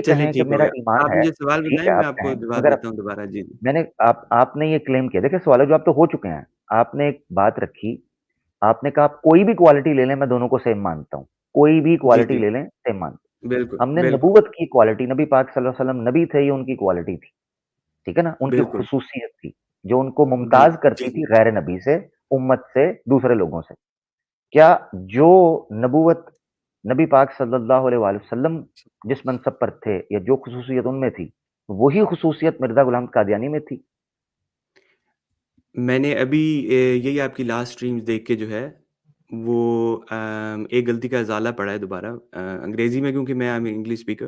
چلیں کہیں کہ ٹھیک ہو میرا گیا. ایمان آپ ہے، مجھے سوال ٹھیک ہے بتائیں، میں آپ آپ کو کہیں، جواب مگر دیتا ہوں دوبارہ. جی جی. میں نے آپ نے یہ کلیم کیا، دیکھیں سوال جواب تو ہو چکے ہیں. آپ نے ایک بات رکھی، آپ نے کہا آپ کوئی بھی کوالٹی لے لیں میں دونوں کو سیم مانتا ہوں، کوئی بھی جی کوالٹی جی لے لیں سیم مانتا بالکل ہوں. ہم نے بالکل نبوت کی کوالٹی، نبی پاک صلی اللہ علیہ وسلم نبی تھے، یہ ان کی کوالٹی تھی، ٹھیک ہے نا، ان کی بالکل خصوصیت تھی جو ان کو ممتاز بالکل. جی کرتی جی تھی غیر نبی سے، امت سے، دوسرے لوگوں سے. کیا جو نبوت نبی پاک صلی اللہ علیہ وآلہ وسلم جس منصب پر تھے یا جو خصوصیت ان میں تھی، وہی خصوصیت مرزا غلام قادیانی میں تھی؟ میں نے ابھی یہی آپ کی لاسٹ اسٹریمز دیکھ کے جو ہے وہ ایک غلطی کا ازالہ پڑا ہے دوبارہ انگریزی میں، کیونکہ میں انگلش اسپیکر.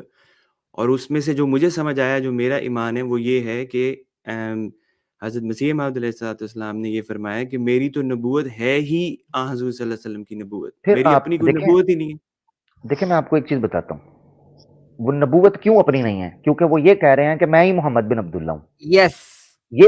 اور اس میں سے جو مجھے سمجھ آیا، جو میرا ایمان ہے، وہ یہ ہے کہ حضرت مسیح موعود علیہ الصلوۃ والسلام نے یہ فرمایا کہ میری تو نبوت ہے ہی حضور صلی اللہ علیہ وسلم کی نبوت، پھر میری آپ اپنی کوئی نبوت ہی نہیں ہے. دیکھیں میں آپ کو ایک چیز بتاتا ہوں، وہ نبوت کیوں اپنی نہیں ہے؟ کیونکہ وہ یہ کہہ رہے ہیں کہ میں ہی محمد بن عبداللہ ہوں. یس یہ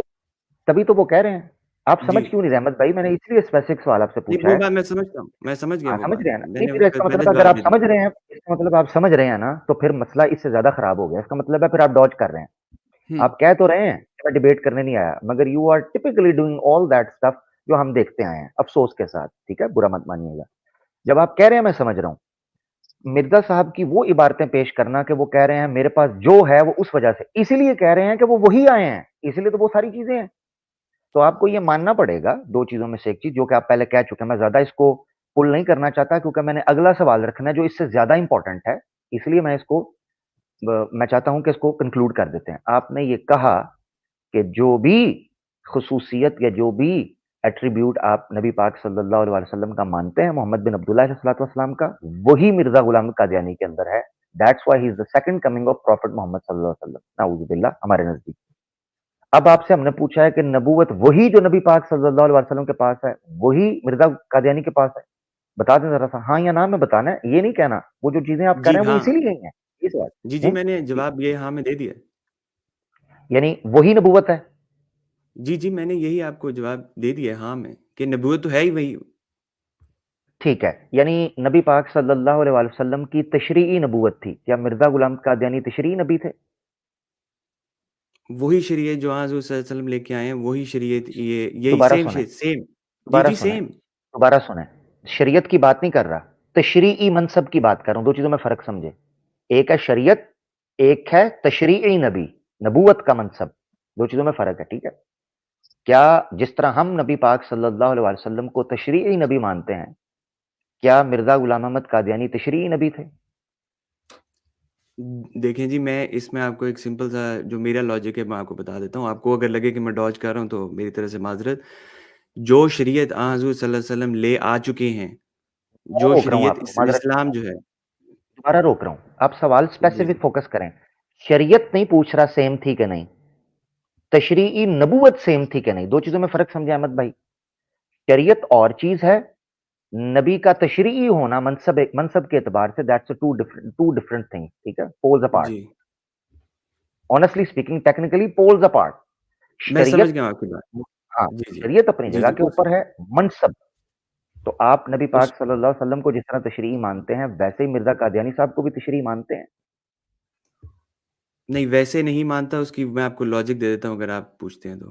تبھی تو وہ کہہ رہے ہیں. آپ جی سمجھ کیوں نہیں رہے احمد بھائی؟ میں نے اس لیے اسپیسیفک سوال آپ سے نہیں، پوچھا وہ ہے. بات میں سمجھتا ہوں، میں سمجھ گیا وہ سمجھ بات. رہے ہیں نا؟ میں نہیں، نے پھر اس اس کا کا پہلے مطلب اگر جواب آپ دے دیا. سمجھ رہے ہیں، اس کا مطلب آپ سمجھ رہے ہیں نا، تو پھر مسئلہ اس سے زیادہ خراب ہو گیا. اس کا مطلب ہے پھر آپ ڈاج کر رہے ہیں. آپ کہہ تو رہے ہیں کہ میں ڈیبیٹ کرنے نہیں آیا، مگر you are typically doing all that stuff جو ہم دیکھتے آئے ہیں افسوس کے ساتھ. ٹھیک ہے، برا مت مانیے گا. جب آپ کہہ رہے ہیں میں سمجھ رہا ہوں، مرزا صاحب کی وہ عبارتیں پیش کرنا کہ وہ کہہ رہے ہیں میرے پاس جو ہے وہ اس وجہ سے، اسی لیے کہہ رہے ہیں کہ وہ وہی آئے ہیں، اسی لیے تو وہ ساری چیزیں ہیں. تو آپ کو یہ ماننا پڑے گا دو چیزوں میں سے ایک چیز جو کہ آپ پہلے کہہ چکے ہیں. میں زیادہ اس کو پل نہیں کرنا چاہتا کیونکہ میں نے اگلا سوال رکھنا ہے جو اس سے زیادہ امپورٹنٹ ہے، اس لیے میں اس کو میں چاہتا ہوں کہ اس کو کنکلوڈ کر دیتے ہیں. آپ نے یہ کہا کہ جو بھی خصوصیت یا جو بھی ایٹریبیوٹ آپ نبی پاک صلی اللہ علیہ وسلم کا مانتے ہیں محمد بن عبداللہ علیہ الصلوۃ والسلام کا، وہی مرزا غلام قادیانی کے اندر ہے. That's why he is the second coming of prophet محمد صلی اللہ علیہ وسلم. نعوذ باللہ ہمارے نزدیک. اب آپ سے ہم نے پوچھا ہے کہ نبوت وہی جو نبی پاک صلی اللہ علیہ وسلم کے پاس ہے، وہی مرزا قادیانی کے پاس ہے. بتا دیں ذرا سا ہاں یا نہ میں بتانا ہے، یہ نہیں کہنا وہ جو چیزیں آپ کر جی رہے ہیں وہ ہاں. اسی لیے نہیں ہے. یہ سوال جی جی میں نے جواب یہ ہاں میں دے دیا. یعنی وہی نبوت ہے. جی جی میں نے یہی آپ کو جواب دے دیا ہاں میں، کہ نبوت تو ہے ہی وہی. ٹھیک ہے، یعنی نبی پاک صلی اللہ علیہ وآلہ وسلم کی تشریعی نبوت تھی. کیا مرزا غلام قادیانی تشریعی نبی تھے؟ وہی شریعت جو حضور صلی اللہ علیہ وسلم لے کے آئے ہیں، وہی شریعت، یہی دوبارہ سیم سنیں، سیم. جی دوبارہ جی سنیں، سیم. دوبارہ سنیں. شریعت کی بات نہیں کر رہا، تشریعی منصب کی بات کر رہا ہوں. دو چیزوں میں فرق سمجھے. ایک ہے شریعت، ایک ہے تشریعی نبی، نبوت کا منصب. دو چیزوں میں فرق ہے. ٹھیک ہے، کیا جس طرح ہم نبی پاک صلی اللہ علیہ وآلہ وسلم کو تشریعی نبی مانتے ہیں، کیا مرزا غلام احمد قادیانی تشریعی نبی تھے؟ دیکھیں جی، میں اس میں آپ کو ایک سمپل سا جو میرا لاجک ہے میں آپ کو بتا دیتا ہوں. آپ کو اگر لگے کہ میں ڈاج کر رہا ہوں تو میری طرف سے معذرت. جو شریعت حضور صلی اللہ علیہ وسلم لے آ چکے ہیں، جو روک رہا ہوں شریعت آپ کو، معذرت اسلام جو ہے. دوبارہ روک رہا ہوں. آپ سوال جی اسپیسیفک جی فوکس کریں. شریعت نہیں پوچھ رہا سیم تھی کہ نہیں، تشریعی نبوت سیم تھی کہ نہیں. دو چیزوں میں فرق سمجھے احمد بھائی. شریعت اور چیز ہے، نبی کا تشریعی ہونا منصب کے اعتبار سے دیٹس ٹو ڈفرنٹ تھنگ. ٹھیک ہے، پولز اپارٹ. جی honestly speaking technically poles apart. میں سمجھ شریعت، گیا آپ کی بات. ہاں، جی جی شریعت اپنی جی جگہ جی کے اوپر ہے، منصب. تو آپ نبی اس پاک صلی اللہ علیہ وسلم کو جس طرح تشریعی مانتے ہیں ویسے ہی مرزا قادیانی صاحب کو بھی تشریعی مانتے ہیں. نہیں ویسے نہیں مانتا، اس کی میں آپ کو لاجک دے دیتا ہوں اگر آپ پوچھتے ہیں تو.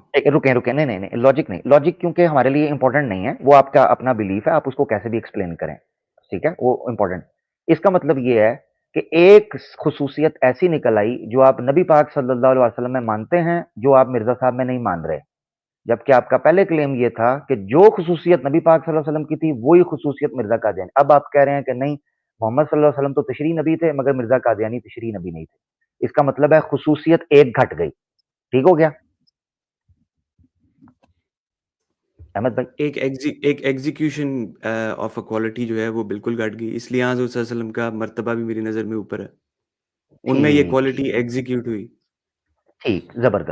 رکیں نہیں لاجک نہیں، لاجک کیونکہ ہمارے لیے امپورٹنٹ نہیں ہے. وہ آپ کا اپنا بلیف ہے، آپ اس کو کیسے بھی ایکسپلین کریں. ٹھیک ہے، وہ امپورٹنٹ. اس کا مطلب یہ ہے کہ ایک خصوصیت ایسی نکل آئی جو آپ نبی پاک صلی اللہ علیہ وسلم میں مانتے ہیں، جو آپ مرزا صاحب میں نہیں مان رہے. جبکہ آپ کا پہلے کلیم یہ تھا کہ جو خصوصیت نبی پاک صلی اللہ علیہ وسلم کی تھی وہی خصوصیت مرزا قادیانی. اب آپ کہہ رہے ہیں کہ نہیں، محمد صلی اللہ علیہ وسلم تو تشریعی نبی تھے مگر مرزا قادیانی تشریعی نبی نہیں تھے. اس کا مطلب ہے خصوصیت ایک گھٹ گئی. ٹھیک ہو گیا احمد بھائی؟ ایک ایگزیکیوشن آف اے کوالٹی جو ہے وہ بالکل گھٹ گئی، اس لیے حضور صلی اللہ علیہ وسلم کا مرتبہ بھی میری نظر میں اوپر ہے. ان میں یہ ٹھیک کوالٹی ایگزیکیوٹ ہوئی. ٹھیک، زبردست.